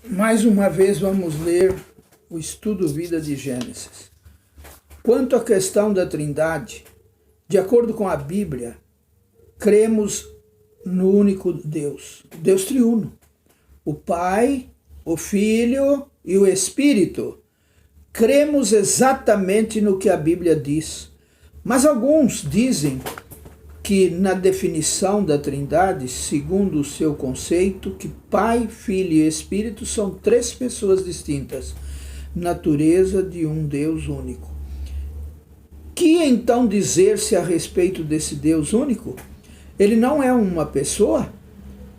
Mais uma vez vamos ler o estudo Vida de Gênesis. Quanto à questão da Trindade, de acordo com a Bíblia, cremos no único Deus, Deus triuno, o Pai, o Filho e o Espírito. Cremos exatamente no que a Bíblia diz, mas alguns dizem que na definição da Trindade, segundo o seu conceito, que Pai, Filho e Espírito são três pessoas distintas, natureza de um Deus único. Que então dizer-se a respeito desse Deus único? Ele não é uma pessoa,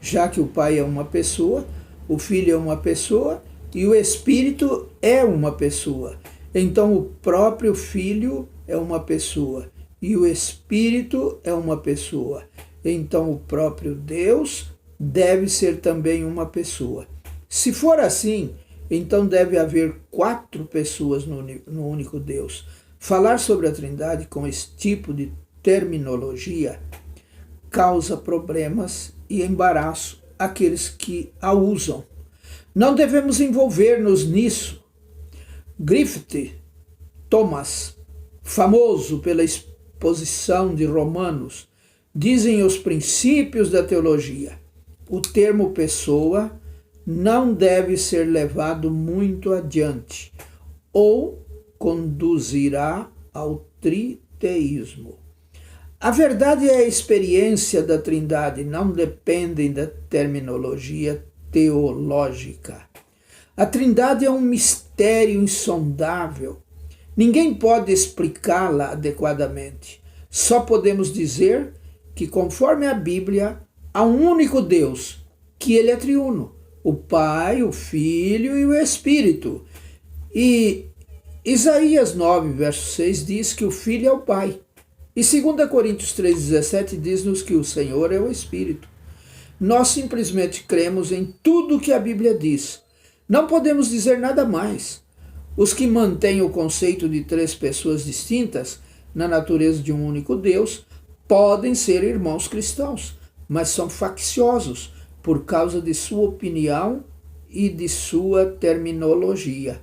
já que o Pai é uma pessoa, o Filho é uma pessoa e o Espírito é uma pessoa. Então o próprio Filho é uma pessoa e o Espírito é uma pessoa. Então o próprio Deus deve ser também uma pessoa. Se for assim, então deve haver quatro pessoas no único Deus. Falar sobre a Trindade com esse tipo de terminologia causa problemas e embaraço àqueles que a usam. Não devemos envolver-nos nisso. Griffith Thomas, famoso pela exposição de Romanos, dizem os princípios da teologia. O termo pessoa não deve ser levado muito adiante ou conduzirá ao triteísmo. A verdade e a experiência da Trindade não dependem da terminologia teológica. A Trindade é um mistério insondável. Ninguém pode explicá-la adequadamente. Só podemos dizer que, conforme a Bíblia, há um único Deus, que ele é triuno, o Pai, o Filho e o Espírito. E Isaías 9, verso 6 diz que o Filho é o Pai. E 2 Coríntios 3,17 diz-nos que o Senhor é o Espírito. Nós simplesmente cremos em tudo que a Bíblia diz. Não podemos dizer nada mais. Os que mantêm o conceito de três pessoas distintas na natureza de um único Deus podem ser irmãos cristãos, mas são facciosos por causa de sua opinião e de sua terminologia.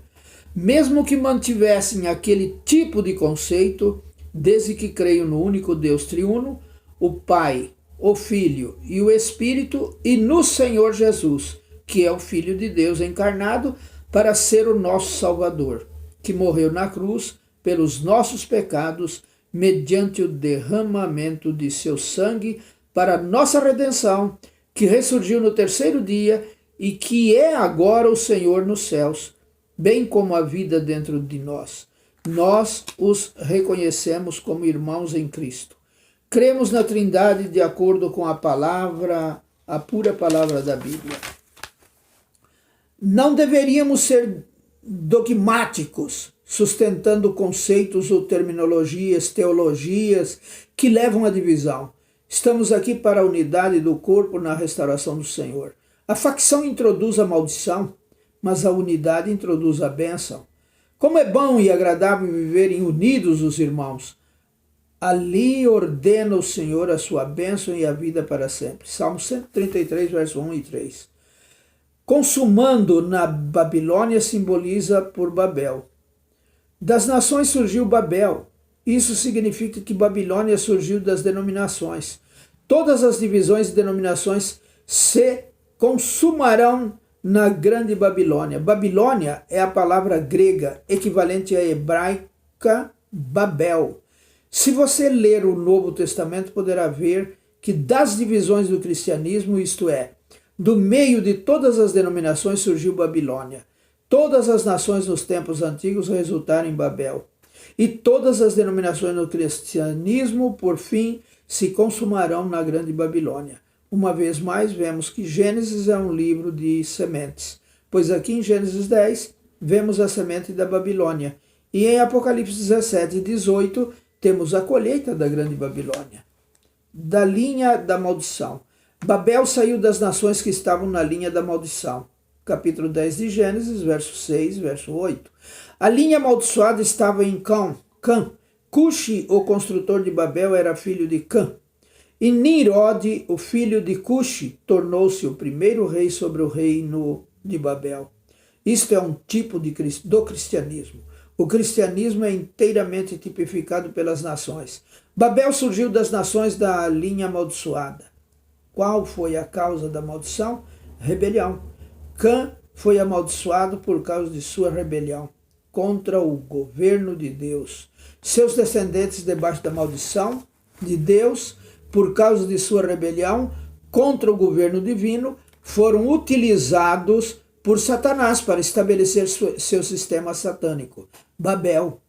Mesmo que mantivessem aquele tipo de conceito, desde que creio no único Deus triuno, o Pai, o Filho e o Espírito, e no Senhor Jesus, que é o Filho de Deus encarnado para ser o nosso Salvador, que morreu na cruz pelos nossos pecados, mediante o derramamento de seu sangue para nossa redenção, que ressurgiu no terceiro dia e que é agora o Senhor nos céus, bem como a vida dentro de nós. Nós os reconhecemos como irmãos em Cristo. Cremos na Trindade de acordo com a palavra, a pura palavra da Bíblia. Não deveríamos ser dogmáticos, sustentando conceitos ou terminologias, teologias que levam à divisão. Estamos aqui para a unidade do corpo na restauração do Senhor. A facção introduz a maldição, mas a unidade introduz a bênção. Como é bom e agradável viverem unidos os irmãos. Ali ordena o Senhor a sua bênção e a vida para sempre. Salmo 133, verso 1 e 3. Consumando na Babilônia simboliza por Babel. Das nações surgiu Babel. Isso significa que Babilônia surgiu das denominações. Todas as divisões e denominações se consumarão na grande Babilônia. Babilônia é a palavra grega equivalente à hebraica Babel. Se você ler o Novo Testamento, poderá ver que das divisões do cristianismo, isto é, do meio de todas as denominações surgiu Babilônia. Todas as nações nos tempos antigos resultaram em Babel. E todas as denominações no cristianismo, por fim, se consumarão na grande Babilônia. Uma vez mais, vemos que Gênesis é um livro de sementes, pois aqui em Gênesis 10, vemos a semente da Babilônia. E em Apocalipse 17 e 18, temos a colheita da grande Babilônia. Da linha da maldição. Babel saiu das nações que estavam na linha da maldição. Capítulo 10 de Gênesis, verso 6, verso 8. A linha amaldiçoada estava em Cã. Cuxi, o construtor de Babel, era filho de Cã. E Nimrod, o filho de Cuxi, tornou-se o primeiro rei sobre o reino de Babel. Isto é um tipo do cristianismo. O cristianismo é inteiramente tipificado pelas nações. Babel surgiu das nações da linha amaldiçoada. Qual foi a causa da maldição? Rebelião. Cã foi amaldiçoado por causa de sua rebelião contra o governo de Deus. Seus descendentes, debaixo da maldição de Deus, por causa de sua rebelião contra o governo divino, foram utilizados por Satanás para estabelecer seu sistema satânico, Babel.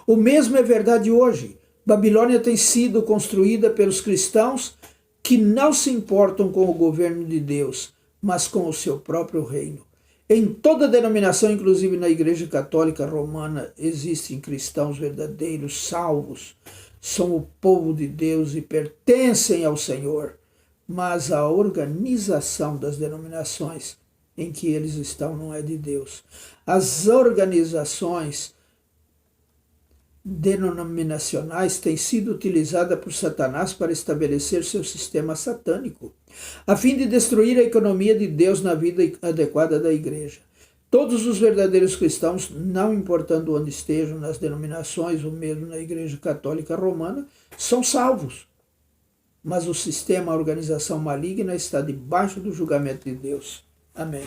O mesmo é verdade hoje. Babilônia tem sido construída pelos cristãos que não se importam com o governo de Deus, mas com o seu próprio reino. Em toda denominação, inclusive na Igreja Católica Romana, existem cristãos verdadeiros, salvos, são o povo de Deus e pertencem ao Senhor. Mas a organização das denominações em que eles estão não é de Deus. As organizações denominacionais têm sido utilizadas por Satanás para estabelecer seu sistema satânico, a fim de destruir a economia de Deus na vida adequada da igreja. Todos os verdadeiros cristãos, não importando onde estejam nas denominações ou mesmo na Igreja Católica Romana, são salvos. Mas o sistema, a organização maligna está debaixo do julgamento de Deus. Amém.